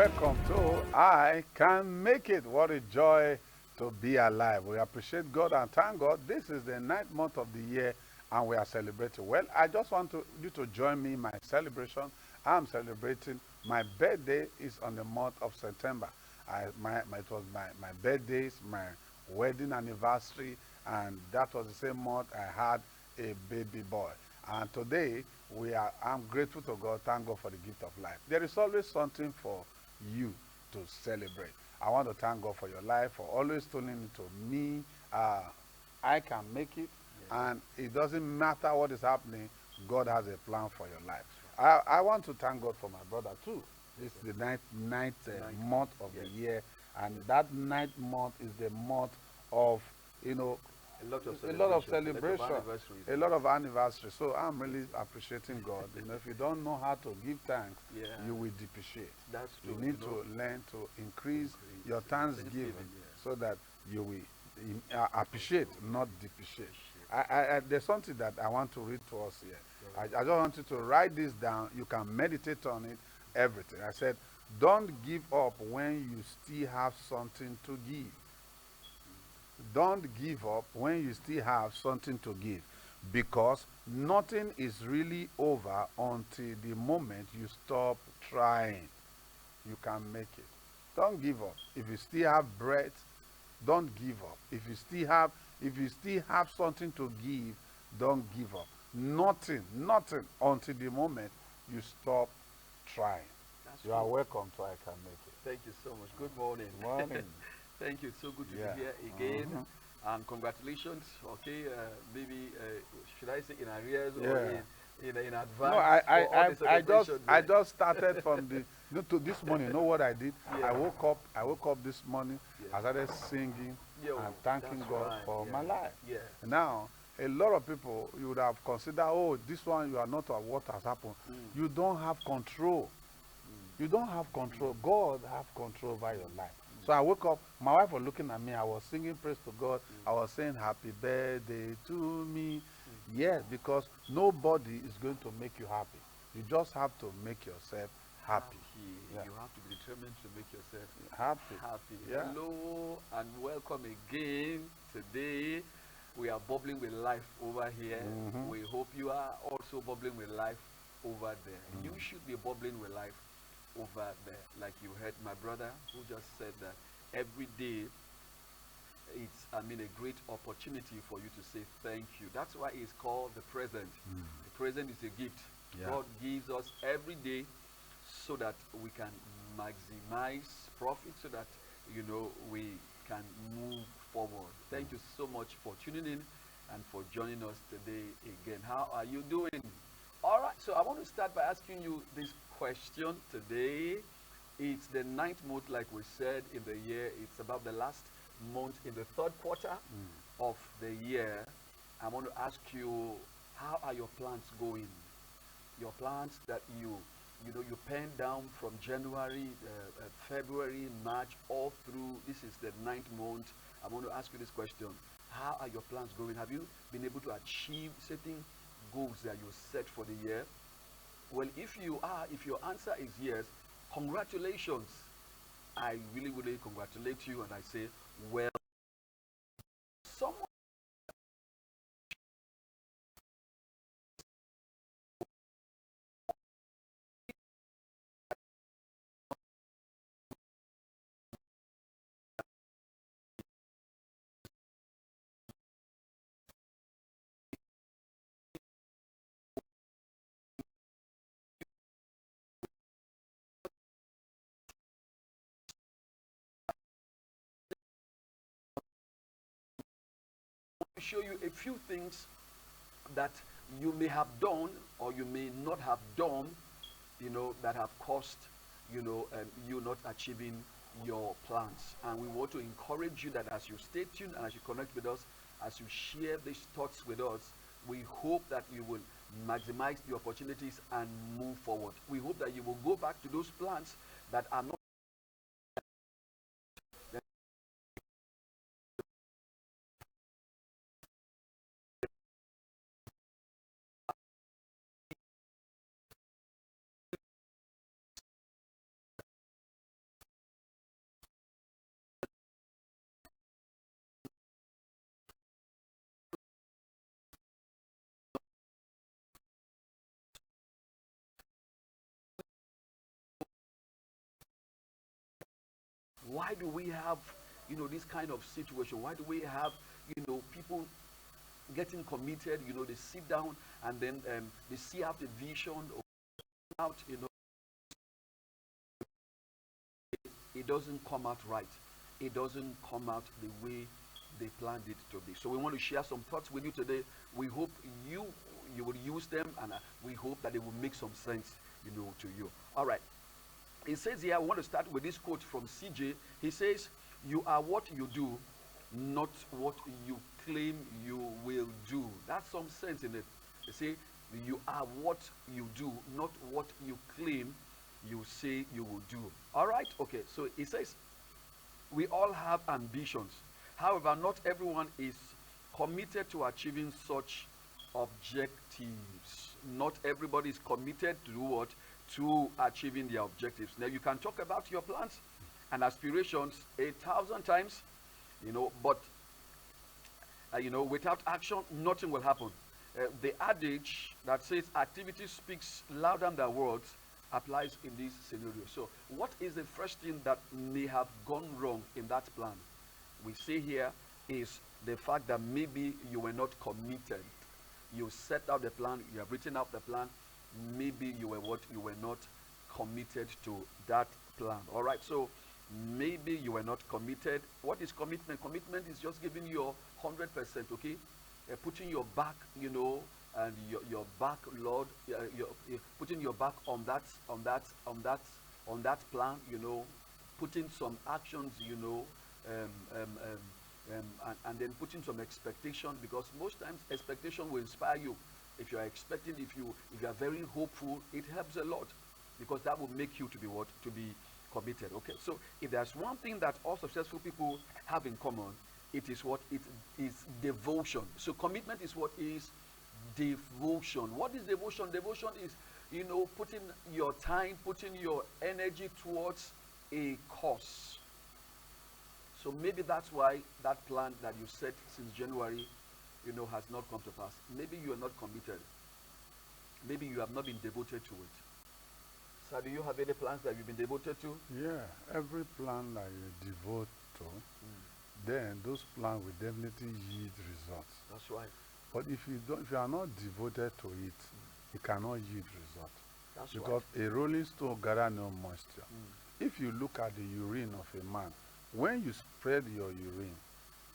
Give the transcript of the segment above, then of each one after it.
welcome to I Can Make It. What a joy to be alive. We appreciate God and thank God. This is the ninth month of the year and we are celebrating. Well, I just want you to join me in my celebration. I'm celebrating. My birthday is on the month of September. It was my birthday, my wedding anniversary, and that was the same month I had a baby boy. And today I'm grateful to God, thank God for the gift of life. There is always something for you to celebrate. I want to thank God for your life, for always tuning into me. Uh, I can make it, and it doesn't matter what is happening, God has a plan for your life. I want to thank God for my brother too. This is the ninth month of the year, and that ninth month is the month of, you know, a lot of celebration, a lot of anniversaries. So I'm really appreciating God. If you don't know how to give thanks, you will depreciate. That's true. You need to learn to increase your thanksgiving so that you will appreciate, not depreciate. There's something that I want to read to us here. I just want you to write this down. You can meditate on it, everything. I said, don't give up when you still have something to give. Don't give up when you still have something to give, because nothing is really over until the moment you stop trying. You can make it. Don't give up. If you still have breath, don't give up. If you still have something to give, don't give up. Nothing until the moment you stop trying. That's You are true. welcome to I Can Make It. Thank you so much. Good morning. Morning. Thank you. It's so good to Yeah. be here again. Mhm. And congratulations. Okay, maybe should I say in arrears or Yeah. in No, advance for all the celebrations? I just started from the to this morning. You know what I did? Yeah. I woke up this morning. I Yeah. started singing Yo, and thanking that's God right. for my Yeah. life. Yeah. Now, a lot of people you would have considered, oh, this one you are not of what has happened. Mm. You don't have control. You don't have control. God have control over your life. So I woke up. My wife was looking at me. I was singing praise to God. I was saying happy birthday to me. Yes, because nobody is going to make you happy. You just have to make yourself happy. Yeah. You have to be determined to make yourself Happy. happy. Yeah. Hello and welcome again. Today we are bubbling with life over here. Mhm. We hope you are also bubbling with life over there. You Mm. should be bubbling with life over there. Like you heard my brother who just said that every day it's a great opportunity for you to say thank you. That's why it's called the present. The present is a gift. Yeah. God gives us every day so that we can maximize profit, so that we can move forward. Thank you so much for tuning in and for joining us today again. How are you doing? All right, so I want to start by asking you this question today. It's the ninth month, like we said, in the year. It's about the last month in the third quarter of the year. I want to ask you, how are your plans going? Your plans that you penned down from January, February, March, all through. This is the ninth month. I want to ask you this question: how are your plans going? Have you been able to achieve certain goals that you set for the year? Well, if your answer is yes, congratulations. I really, really congratulate you, and I say, well, someone will show you a few things that you may have done or you may not have done, that have caused, you not achieving your plans. And we want to encourage you that as you stay tuned and as you connect with us, as you share these thoughts with us, we hope that you will maximize the opportunities and move forward. We hope that you will go back to those plans that are not Why do we have, this kind of situation? Why do we have, people getting committed? They sit down and then they see out the vision or out, it doesn't come out right. It doesn't come out the way they planned it to be. So we want to share some thoughts with you today. We hope you will use them, and we hope that they will make some sense, to you. All right. It says here, I want to start with this quote from CJ. He says, "You are what you do, not what you claim you will do." That's some sense in it. You see, you are what you do, not what you claim you say you will do. All right. Okay. So it says, we all have ambitions. However, not everyone is committed to achieving such objectives. Not everybody is committed to do what? To achieving their objectives. Now, you can talk about your plans and aspirations 1,000 times, but without action, nothing will happen. The adage that says activity speaks louder than words applies in this scenario. So, what is the first thing that may have gone wrong in that plan? We say here is the fact that maybe you were not committed. You set out the plan, you have written out the plan, maybe you were not committed to that plan. All right, so maybe you were not committed. What is commitment? Commitment is just giving your 100%, okay? Putting your back, and your back, Lord, you're putting your back on that plan, putting some actions, and then putting some expectation, because most times expectation will inspire you. If you are expecting, if you are very hopeful, it helps a lot, because that will make you to be what? To be committed. Okay, so if there's one thing that all successful people have in common, it is what? It is devotion. So commitment is what is devotion. What is devotion? Devotion is, putting your time, putting your energy towards a cause. So maybe that's why that plan that you set since January, has not come to pass. Maybe you are not committed. Maybe you have not been devoted to it. So do you have any plans that you've been devoted to? Yeah, every plan that you devote to, then those plans will definitely yield results. That's right. But if you are not devoted to it, it cannot yield results. That's Because right. a rolling stone gathers no moisture. If you look at the urine of a man, when you spread your urine,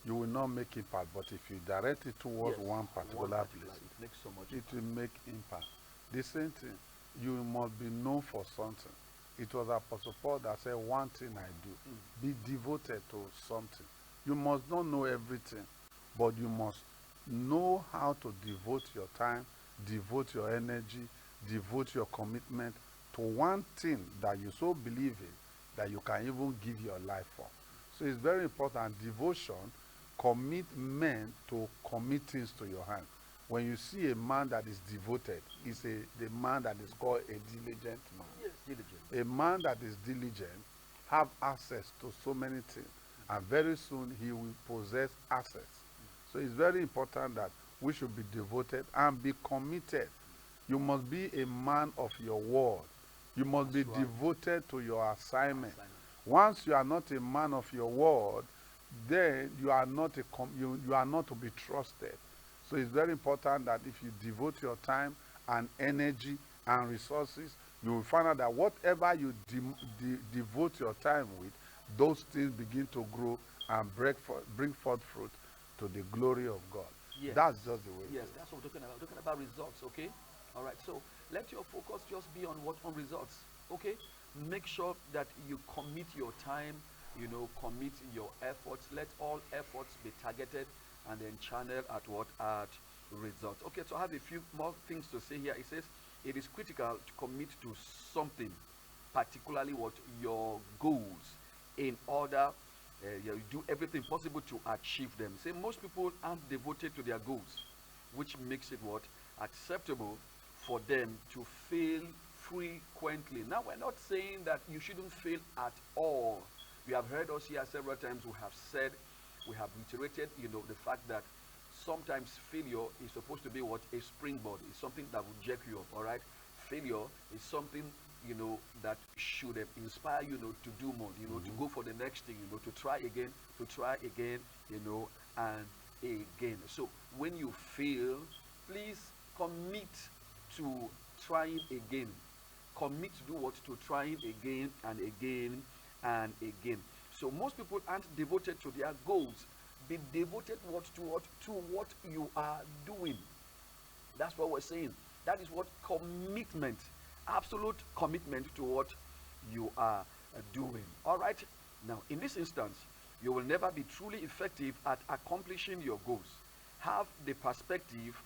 you will not make impact. But if you direct it towards Yes, one particular place, it makes so much it impact. will make impact. The same thing, you must be known for something. It was Apostle Paul that said, "One thing I do, be devoted to something." You must not know everything, but you must know how to devote your time, devote your energy, devote your commitment to one thing that you so believe in that you can even give your life for. So it's very important. Devotion commit men to commit things to your hand. When you see a man that is devoted, it's the man that is called a diligent man. Yes, diligent. A man that is diligent have access to so many things, and very soon he will possess assets. So it's very important that we should be devoted and be committed. You must be a man of your word. You must be devoted to your assignment. Once you are not a man of your word, then you are not you are not to be trusted. So it's very important that if you devote your time and energy and resources, you will find out that whatever you devote your time with, those things begin to grow and bring forth fruit to the glory of God. Yes. That's just the way. Yes, that's what we're talking about. We're talking about results, okay? All right, so let your focus just be on on results, okay? Make sure that you commit your time, commit your efforts. Let all efforts be targeted and then channeled at what? At results. Okay, so I have a few more things to say here. It says, it is critical to commit to something, particularly what? Your goals, in order you do everything possible to achieve them. Say most people aren't devoted to their goals, which makes it what? Acceptable for them to fail frequently. Now, we're not saying that you shouldn't fail at all. You have heard us here several times. We have said, we have reiterated, the fact that sometimes failure is supposed to be what? A springboard. It's something that will jerk you up, all right? Failure is something that should inspire to do more, to go for the next thing, to try again, and again. So when you fail, please commit to trying again. Commit to do what? To trying again and again and again. So most people aren't devoted to their goals. Be devoted to what you are doing. That's what we're saying. That is what commitment, absolute commitment to what you are doing. All right. Now, in this instance, you will never be truly effective at accomplishing your goals. Have the perspective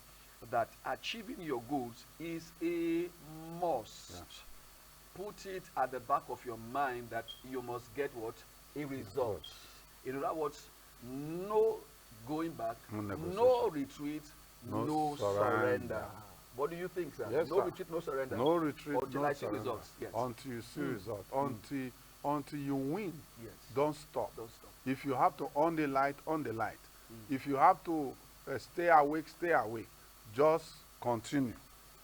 that achieving your goals is a must. Yeah. Put it at the back of your mind that you must get what? A result. In other words, no going back, No negotiation. no retreat, No no surrender. surrender. What do you think, sir? Yes, No sir. retreat, no surrender. No retreat, Until no I see surrender. results. Yes. Until you see results. Until you win. Yes. Don't stop. Don't stop. If you have to on the light, on the light. If you have to stay awake, stay awake. Just continue.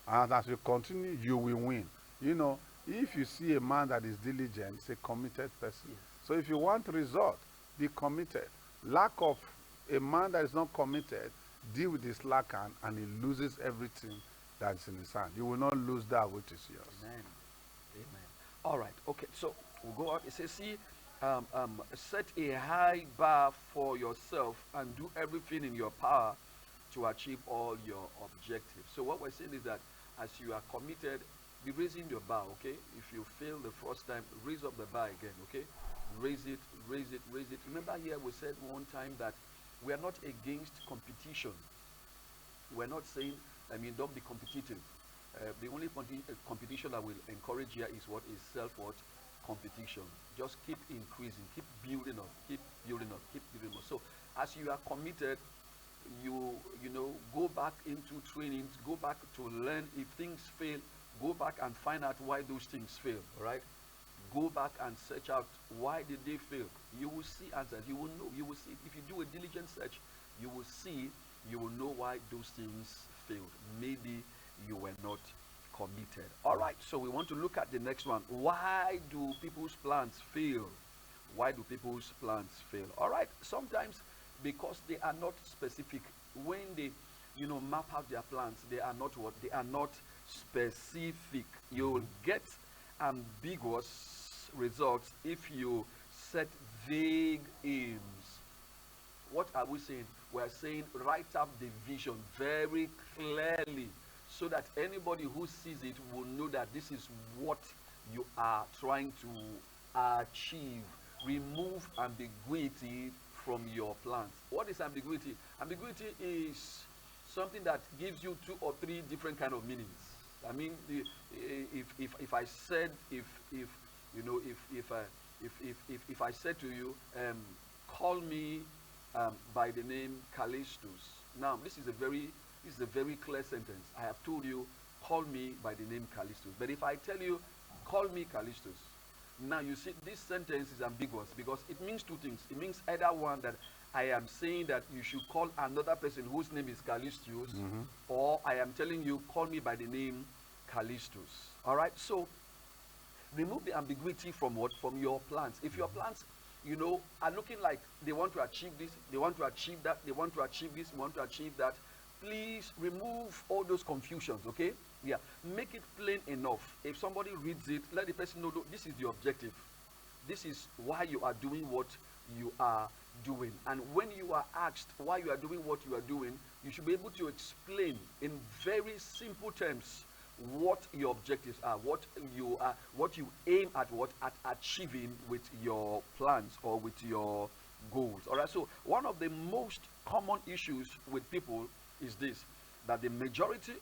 And as you continue, you will win. If you see a man that is diligent, he's a committed person. Yes. So if you want result, be committed. Lack of a man that is not committed, deal with his lack and he loses everything that is in his hand. You will not lose that which is yours. Amen. Amen. All right. Okay. So we'll go on. It says, see, set a high bar for yourself and do everything in your power to achieve all your objectives. So what we're saying is that as you are committed, be raising your bar, okay? If you fail the first time, raise up the bar again, okay? Raise it, raise it, raise it. Remember here we said one time that we are not against competition. We're not saying, don't be competitive. The only competition I will encourage here is what is self-what? Competition. Just keep increasing, keep building up, keep building up, keep building up. So as you are committed, you go back into trainings, go back to learn. If things fail, go back and find out why those things fail. All right? Go back and search out why did they fail. You will see answers. You will know. You will see. If you do a diligent search, you will see. You will know why those things failed. Maybe you were not committed. All right. So we want to look at the next one. Why do people's plans fail? Why do people's plans fail? All right. Sometimes because they are not specific. When they, map out their plans, they are not what? They are not specific. You will get ambiguous results if you set vague aims. What are we saying? We are saying write up the vision very clearly so that anybody who sees it will know that this is what you are trying to achieve. Remove ambiguity from your plans. What is ambiguity? Ambiguity is something that gives you 2 or 3 different kind of meanings. I mean, if I said if I said to you, call me by the name Callistus. Now this is a very clear sentence. I have told you, call me by the name Callistus. But if I tell you, call me Callistus, now you see this sentence is ambiguous because it means 2 things. It means either one, that I am saying that you should call another person whose name is Callistus, or I am telling you, call me by the name Callistus. All right. So remove the ambiguity from what? From your plans. If your plans, are looking like they want to achieve this, they want to achieve that, they want to achieve this, they want to achieve that, please remove all those confusions, okay? Yeah, make it plain enough. If somebody reads it, let the person know this is the objective. This is why you are doing what you are doing. And when you are asked why you are doing what you are doing, you should be able to explain in very simple terms what your objectives are, what you aim at achieving with your plans or with your goals. All right. So one of the most common issues with people is this, that the majority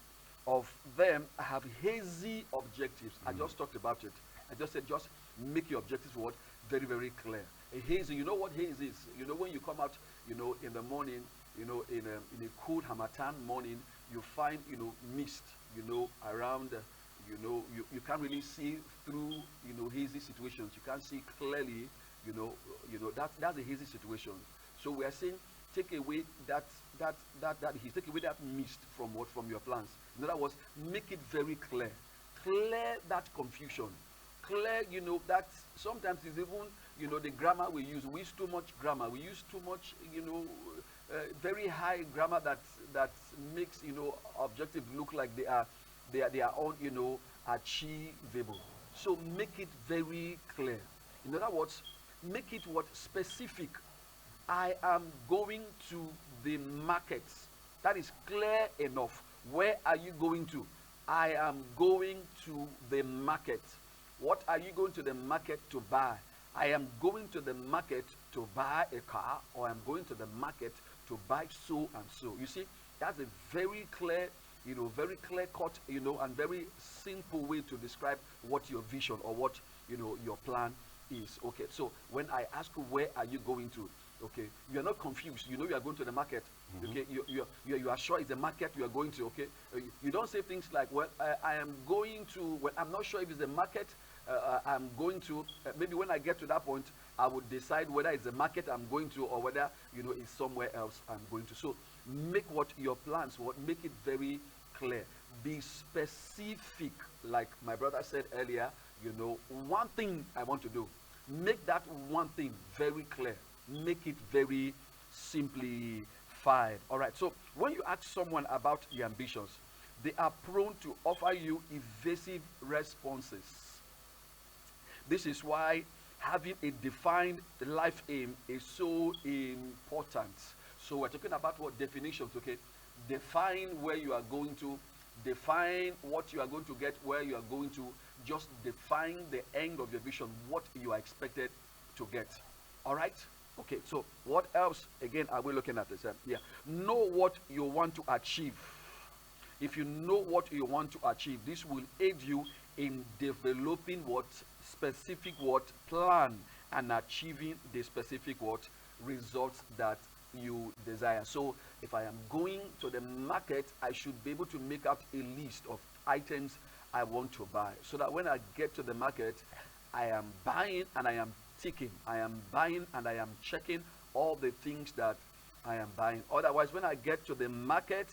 of them have hazy objectives. I just talked about it. I just said just make your objectives what? Very, very clear. A hazy, you know what haze is? When you come out, in the morning, in a cool Hamatan morning, you find, mist, around, you can't really see through, hazy situations. You can't see clearly, that's a hazy situation. So we are saying, take away that he's take away that mist from your plans. In other words, make it very clear. clear that confusion. Clear, that sometimes it's even, the grammar we use. We use too much grammar. We use too much, very high grammar that makes, objective look like they are all, achievable. So make it very clear. In other words, make it what specific. I am going to the market. That is clear enough. Where are you going to? I am going to the market. What are you going to the market to buy? I am going to the market to buy a car, or I'm going to the market to buy so and so. You see, that's a very clear, very clear cut, and very simple way to describe what your vision or what, your plan is. Okay, so when I ask you, where are you going to? Okay, you are not confused. You are going to the market. Okay, you are sure it's the market you are going to. Okay, you don't say things like, well, I am going to, well, I'm not sure if it's the market I'm going to. Maybe when I get to that point, I would decide whether it's the market I'm going to, or whether, it's somewhere else I'm going to. So make what your plans, make it very clear. Be specific. Like my brother said earlier, one thing I want to do. Make that one thing very clear. Make it very simplified. All right. So when you ask someone about your ambitions, they are prone to offer you evasive responses. This is why having a defined life aim is so important. So we're talking about what definitions, okay? Define where you are going to, define what you are going to get, where you are going to, just define the end of your vision, what you are expected to get. All right? Okay, so what else, again, are we looking at this? Know what you want to achieve. If you know what you want to achieve, this will aid you in developing what specific plan and achieving the specific results that you desire. So if I am going to the market, I should be able to make out a list of items I want to buy, so that when I get to the market, I am buying and I am ticking. I am buying and I am checking all the things that I am buying. Otherwise, when I get to the market,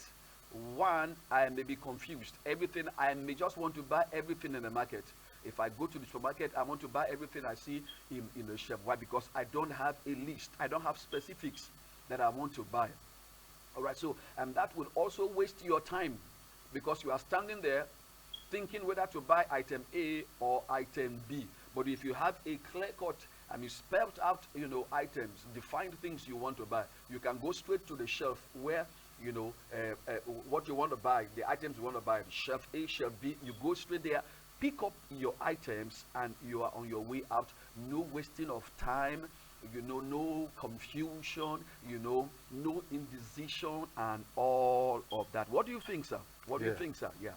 one, I may be confused. I may just want to buy everything in the market. If I go to the supermarket, I want to buy everything I see in the shelf. Why? Because I don't have a list. I don't have specifics that I want to buy. All right, so, and that will also waste your time, because you are standing there thinking whether to buy item A or item B. But if you have a clear cut and you spelled out, items, defined things you want to buy, you can go straight to the shelf where, what you want to buy, the items you want to buy, shelf A, shelf B, you go straight there, pick up your items, and you are on your way out. No wasting of time, no confusion, no indecision, and all of that. What do you think, sir? What do you think, sir? Yeah.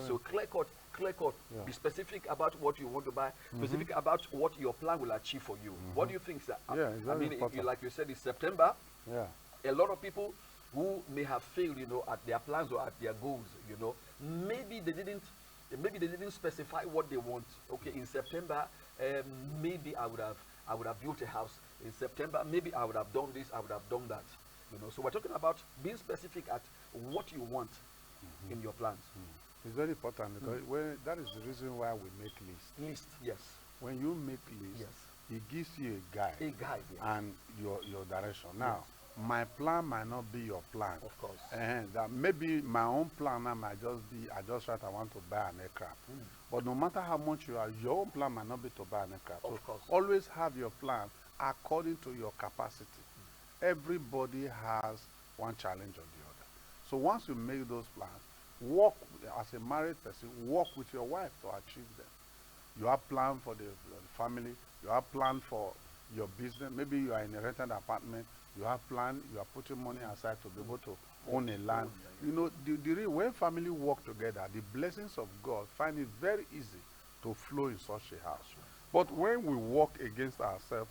So clear cut. Yeah. Be specific about what you want to buy, specific about what your plan will achieve for you. What do you think, sir? Yeah, I mean, if you, like you said, it's September. Yeah. A lot of people who may have failed, at their plans or at their goals, maybe they didn't specify what they want. Okay, in September, maybe I would have built a house. In September, maybe I would have done this, I would have done that. So we're talking about being specific at what you want in your plans. It's very important, because that is the reason why we make lists. List, yes. When you make lists, yes, it gives you a guide. Yeah. And your direction. Now, my plan might not be your plan. Of course. And that maybe my own plan now might just be, I want to buy an aircraft. But no matter how much you are, your own plan might not be to buy an aircraft. Of course. Always have your plan according to your capacity. Everybody has one challenge or the other. So once you make those plans, work as a married person, work with your wife to achieve them. You have plan for the family, you have plan for your business. Maybe you are in a rented apartment, you have plan, you are putting money aside to be able to own a land. When family work together, the blessings of God find it very easy to flow in such a house. But when we work against ourselves,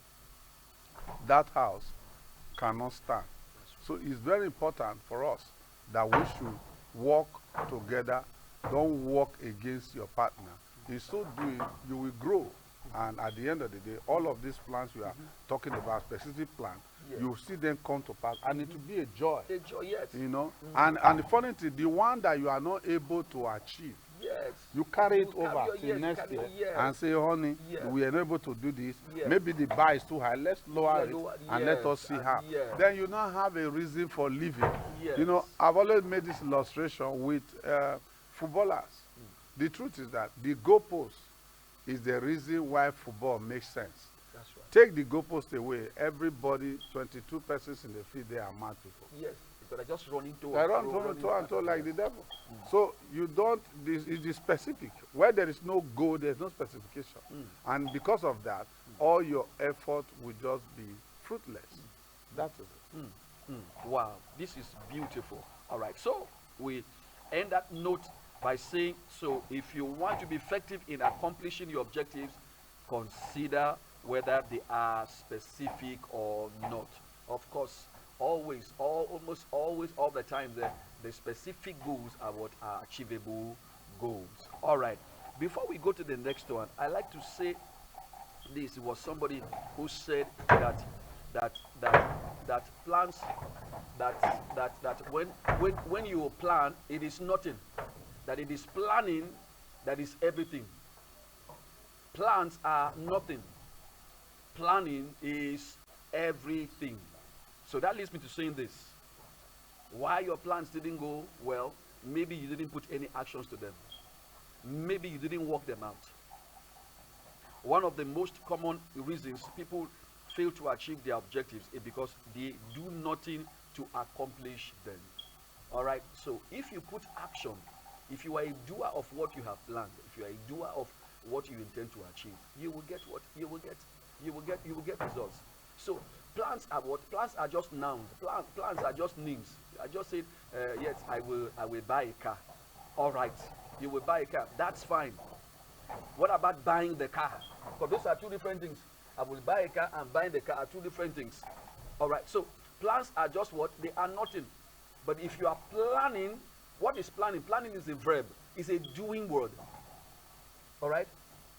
that house cannot stand. So it's very important for us that we should work together. Don't work against your partner. In so doing, you will grow. And at the end of the day, all of these plans you are talking about, specific plans, you see them come to pass, and it will be a joy. A joy, yes. And the funny thing, the one that you are not able to achieve, You carry it You carry over your- till yes, you next carry- year yes. and say, honey, Yes. we are not able to do this. Yes. Maybe the bar is too high. Let's lower Yeah, it lower- and let us yes, see and how. yes. Then you now have a reason for living. Yes. You know, I've always made this illustration with footballers. The truth is that the goalpost is the reason why football makes sense. That's right. Take the goalpost away, everybody, 22 persons in the field, they are mad people. Yes, because I just run into They run to and to like the devil. So you don't, this is specific. Where there is no goal, there's no specification. And because of that, all your effort will just be fruitless. That is it. Wow, this is beautiful. All right, so we end that note by saying, so if you want to be effective in accomplishing your objectives, consider whether they are specific or not. Of course, almost always, all the time, the specific goals are what are achievable goals. All right, before we go to the next one, I like to say this. It was somebody who said that plans, that when you plan, it is nothing, that it is planning that is everything. Plans are nothing, planning is everything. So that leads me to saying this: why your plans didn't go well, maybe you didn't put any actions to them, maybe you didn't work them out. One of the most common reasons people fail to achieve their objectives is because they do nothing to accomplish them. All right, so if you put action, if you are a doer of what you have planned, if you are a doer of what you intend to achieve, you will get what you will get. You will get results. So plans are what? Plans are just nouns. Plans are just names. I just said, yes, I will buy a car. All right, you will buy a car. That's fine. What about buying the car? Because those are two different things. I will buy a car and buying the car are two different things. All right, so plans are just what? They are nothing. But if you are planning, what is planning? Planning is a verb. It's a doing word. All right?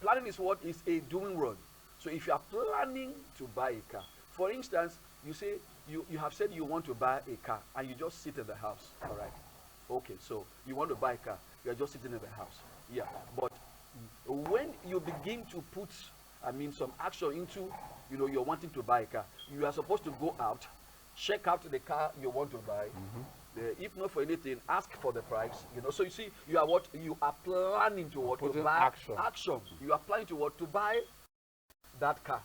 Planning is what? Is a doing word. So if you are planning to buy a car, for instance, you say you have said you want to buy a car and you just sit in the house. All right? Okay, so you want to buy a car, you are just sitting in the house. Yeah, but when you begin to put, some action into, you're wanting to buy a car, you are supposed to go out, check out the car you want to buy. If not for anything, ask for the price. So you see, you are planning to what? To buy action. You are planning to what? To buy that car.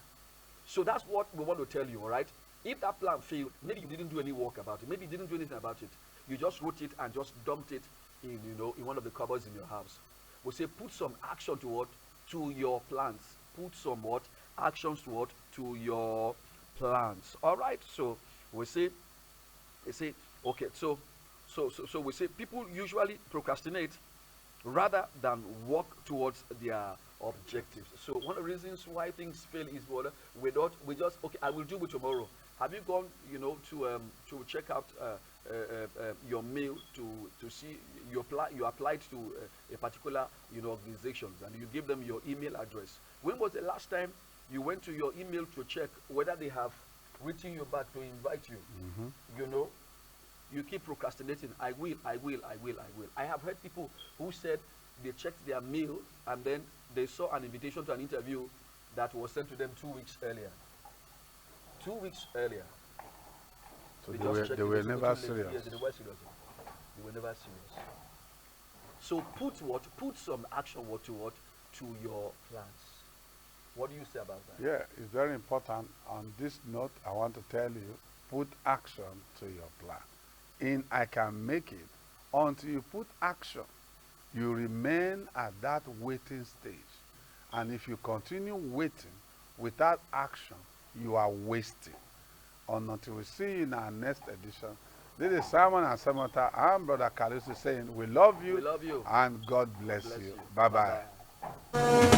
So that's what we want to tell you. All right, if that plan failed, maybe you didn't do any work about it, maybe you didn't do anything about it, you just wrote it and just dumped it in in one of the cupboards in your house. We say put some action to what? To your plans. Put some what? Actions to what? To your plans. All right, so we say okay, so we say people usually procrastinate rather than work towards their objectives. So one of the reasons why things fail is what? We just, okay, I will do it tomorrow. Have you gone to check out your mail to see you applied to a particular organizations, and you give them your email address? When was the last time you went to your email to check whether they have written you back to invite you? You keep procrastinating. I will. I have heard people who said they checked their mail and then they saw an invitation to an interview that was sent to them 2 weeks earlier. 2 weeks earlier. So they were never serious. Yes, they were serious. They were never serious. So put some action to your plans. What do you say about that? Yeah, it's very important. On this note, I want to tell you, put action to your plan. I can make it. Until you put action, you remain at that waiting stage. And if you continue waiting without action, you are wasting. Until we see you in our next edition. This is Simon and Samantha. I'm Brother Kalusi saying, we love you. We love you. And God bless you. Bye-bye. Bye-bye.